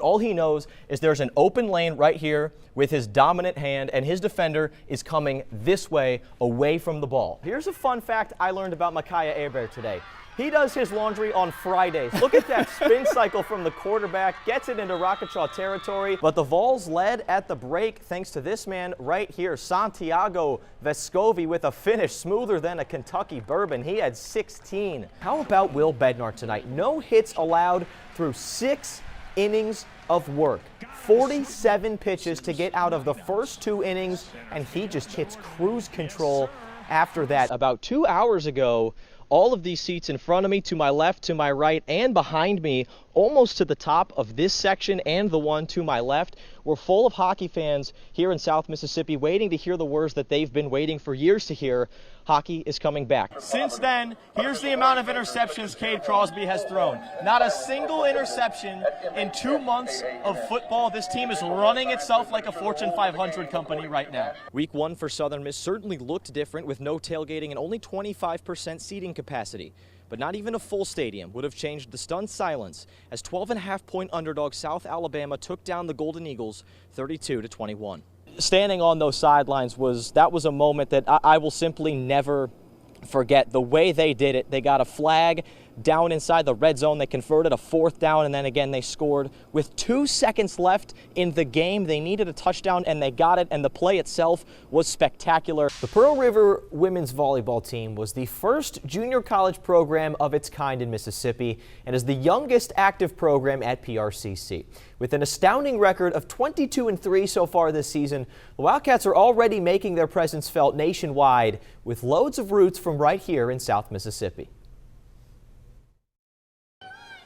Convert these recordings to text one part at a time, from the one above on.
All he knows is there's an open lane right here with his dominant hand, and his defender is coming this way, away from the ball. Here's a fun fact I learned about Micaiah Hebert today. He does his laundry on Fridays. Look at that spin cycle from the quarterback, gets it into Rocketshaw territory. But the Vols led at the break thanks to this man right here, Santiago Vescovi, with a finish smoother than a Kentucky bourbon. He had 16. How about Will Bednar tonight? No hits allowed through 6 innings of work. 47 pitches to get out of the first 2 innings, and he just hits cruise control after that. About 2 hours ago, all of these seats in front of me, to my left, to my right, and behind me, almost to the top of this section and the one to my left, were full of hockey fans here in South Mississippi waiting to hear the words that they've been waiting for years to hear. Hockey is coming back. Since then, here's the amount of interceptions Cade Crosby has thrown. Not a single interception in 2 months of football. This team is running itself like a Fortune 500 company right now. Week 1 for Southern Miss certainly looked different with no tailgating and only 25% seating capacity. But not even a full stadium would have changed the stunned silence as 12.5-point underdog South Alabama took down the Golden Eagles 32-21. Standing on those sidelines was a moment that I will simply never forget. The way they did it, they got a flag down inside the red zone. They converted a 4th down, and then again they scored. With 2 seconds left in the game, they needed a touchdown, and they got it, and the play itself was spectacular. The Pearl River women's volleyball team was the first junior college program of its kind in Mississippi and is the youngest active program at PRCC. With an astounding record of 22-3 so far this season, the Wildcats are already making their presence felt nationwide with loads of roots from right here in South Mississippi.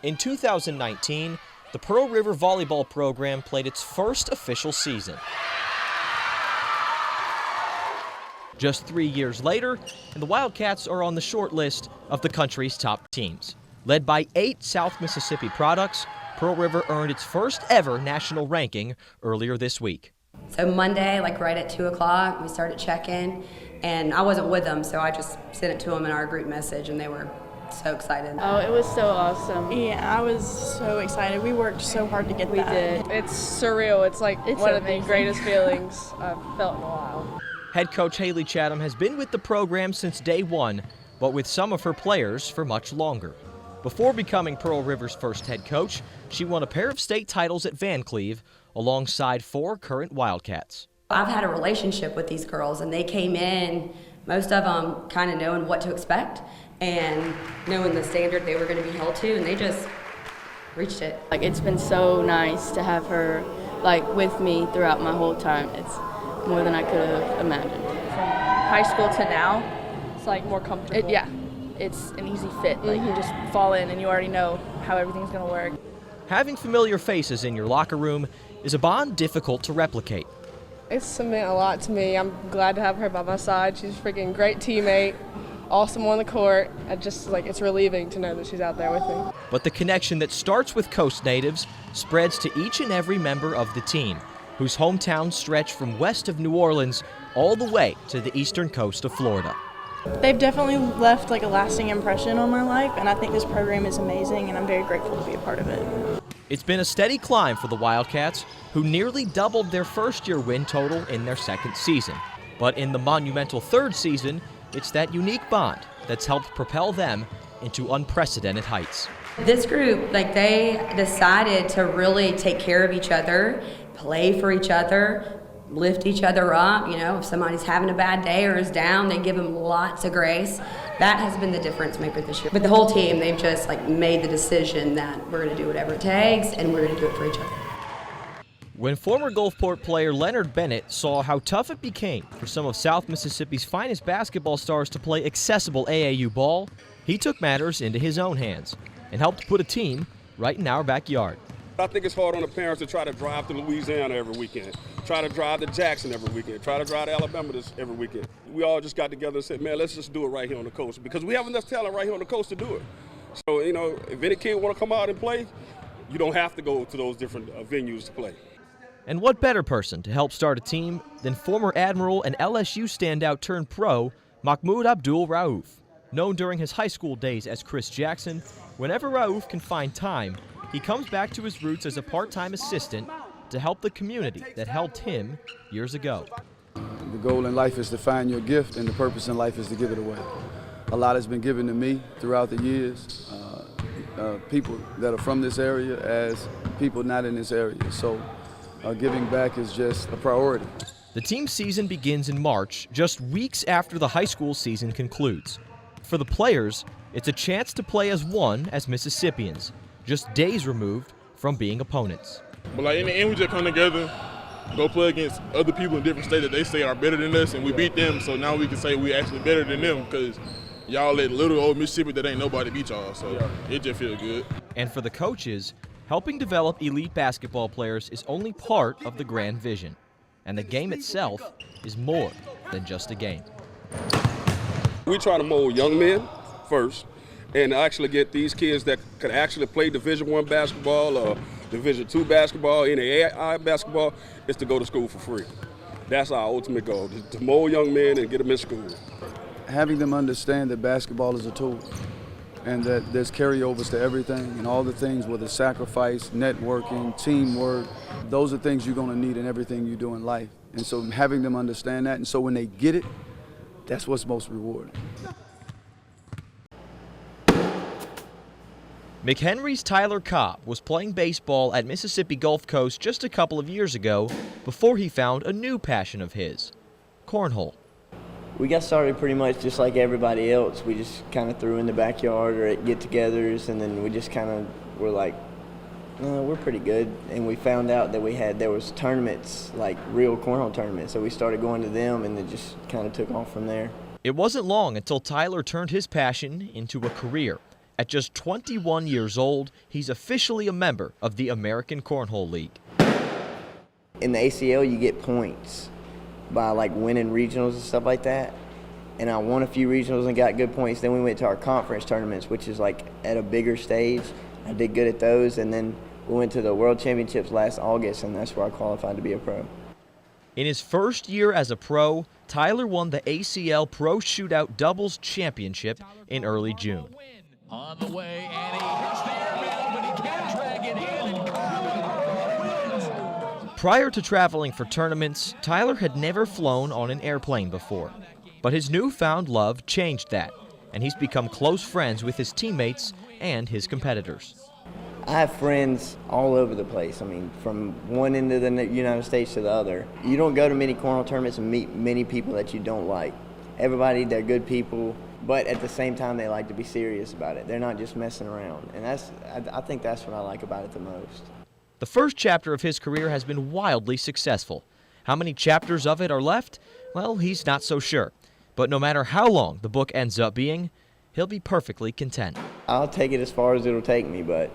In 2019, the Pearl River volleyball program played its first official season. Just 3 years later, and the Wildcats are on the short list of the country's top teams. Led by 8 South Mississippi products, Pearl River earned its first ever national ranking earlier this week. So Monday, like right at 2 o'clock, we started checking, and I wasn't with them, so I just sent it to them in our group message, and they were so excited. Oh, it was so awesome. Yeah, I was so excited. We worked so hard to get that. We did. It's surreal. It's like one of the greatest feelings I've felt in a while. Head coach Haley Chatham has been with the program since day one, but with some of her players for much longer. Before becoming Pearl River's first head coach, she won a pair of state titles at Van Cleve alongside 4 current Wildcats. I've had a relationship with these girls, and they came in, most of them kind of knowing what to expect and knowing the standard they were going to be held to, and they just reached it. Like, it's been so nice to have her like with me throughout my whole time. It's more than I could have imagined. From high school to now, it's like more comfortable. It's an easy fit. Like, you just fall in and you already know how everything's going to work. Having familiar faces in your locker room is a bond difficult to replicate. It's meant a lot to me. I'm glad to have her by my side. She's a freaking great teammate, awesome on the court. It's relieving to know that she's out there with me. But the connection that starts with Coast natives spreads to each and every member of the team, whose hometowns stretch from west of New Orleans all the way to the eastern coast of Florida. They've definitely left like a lasting impression on my life, and I think this program is amazing, and I'm very grateful to be a part of it. It's been a steady climb for the Wildcats, who nearly doubled their first-year win total in their second season. But in the monumental third season, it's that unique bond that's helped propel them into unprecedented heights. This group, they decided to really take care of each other, play for each other, lift each other up. You know, if somebody's having a bad day or is down, they give them lots of grace. That has been the difference maker this year. With the whole team, they've just made the decision that we're going to do whatever it takes, and we're going to do it for each other. When former Gulfport player Leonard Bennett saw how tough it became for some of South Mississippi's finest basketball stars to play accessible AAU ball, he took matters into his own hands and helped put a team right in our backyard. I think it's hard on the parents to try to drive to Louisiana every weekend, try to drive to Jackson every weekend, try to drive to Alabama every weekend. We all just got together and said, man, let's just do it right here on the coast, because we have enough talent right here on the coast to do it. So, you know, if any kid want to come out and play, you don't have to go to those different venues to play. And what better person to help start a team than former Admiral and LSU standout turned pro, Mahmoud Abdul-Rauf. Known during his high school days as Chris Jackson, whenever Rauf can find time, he comes back to his roots as a part-time assistant to help the community that helped him years ago. The goal in life is to find your gift, and the purpose in life is to give it away. A lot has been given to me throughout the years, people that are from this area as people not in this area. So giving back is just a priority. The team season begins in March, just weeks after the high school season concludes. For the players, it's a chance to play as one as Mississippians, just days removed from being opponents. But like in the end, we just come together, go play against other people in different states that they say are better than us, and we beat them. So now we can say we actually better than them because y'all let little old Mississippi that ain't nobody beat y'all. So it just feels good. And for the coaches, helping develop elite basketball players is only part of the grand vision. And the game itself is more than just a game. We try to mold young men first and actually get these kids that could actually play Division I basketball or Division II basketball, NAIA basketball, is to go to school for free. That's our ultimate goal, to mold young men and get them in school. Having them understand that basketball is a tool and that there's carryovers to everything and all the things, whether sacrifice, networking, teamwork, those are things you're going to need in everything you do in life. And so having them understand that, and so when they get it, that's what's most rewarding. McHenry's Tyler Cobb was playing baseball at Mississippi Gulf Coast just a couple of years ago before he found a new passion of his, cornhole. We got started pretty much just like everybody else. We just kind of threw in the backyard or at get-togethers, and then we just kind of were like, we're pretty good. And we found out that there was tournaments, like real cornhole tournaments, so we started going to them, and it just kind of took off from there. It wasn't long until Tyler turned his passion into a career. At just 21 years old, he's officially a member of the American Cornhole League. In the ACL, you get points by like winning regionals and stuff like that. And I won a few regionals and got good points. Then we went to our conference tournaments, which is like at a bigger stage. I did good at those, and then we went to the World Championships last August, and that's where I qualified to be a pro. In his first year as a pro, Tyler won the ACL Pro Shootout Doubles Championship in early June. On the way, and he hits the airball, but he can't drag it in, and Cobb wins. Prior to traveling for tournaments, Tyler had never flown on an airplane before. But his newfound love changed that, and he's become close friends with his teammates and his competitors. I have friends all over the place. I mean, from one end of the United States to the other. You don't go to many cornhole tournaments and meet many people that you don't like. Everybody, they're good people, but at the same time, they like to be serious about it. They're not just messing around, and I think that's what I like about it the most. The first chapter of his career has been wildly successful. How many chapters of it are left? Well, he's not so sure. But no matter how long the book ends up being, he'll be perfectly content. I'll take it as far as it'll take me, but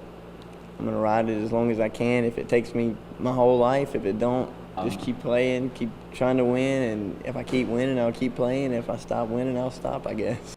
I'm going to ride it as long as I can. If it takes me my whole life, if it don't, just keep playing, keep trying to win, and if I keep winning, I'll keep playing. If I stop winning, I'll stop, I guess.